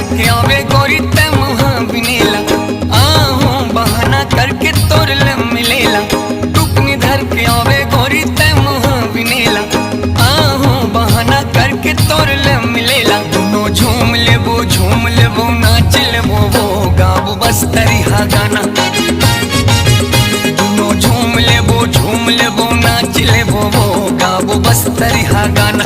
के आवे गोरी ते मुहा बिनेला, आहू बहाना करके तोर ले मिलेला। टुकनी धर के आवे गोरी ते मुहा बिनेला, आहू बहाना करके तोर ले मिलेला। दोनों झूम लेबो नाच लेबो वो गाबो बस तरिहा गाना। दोनों झूम लेबो नाच लेबो वो गाबो बस तरिहा गाना।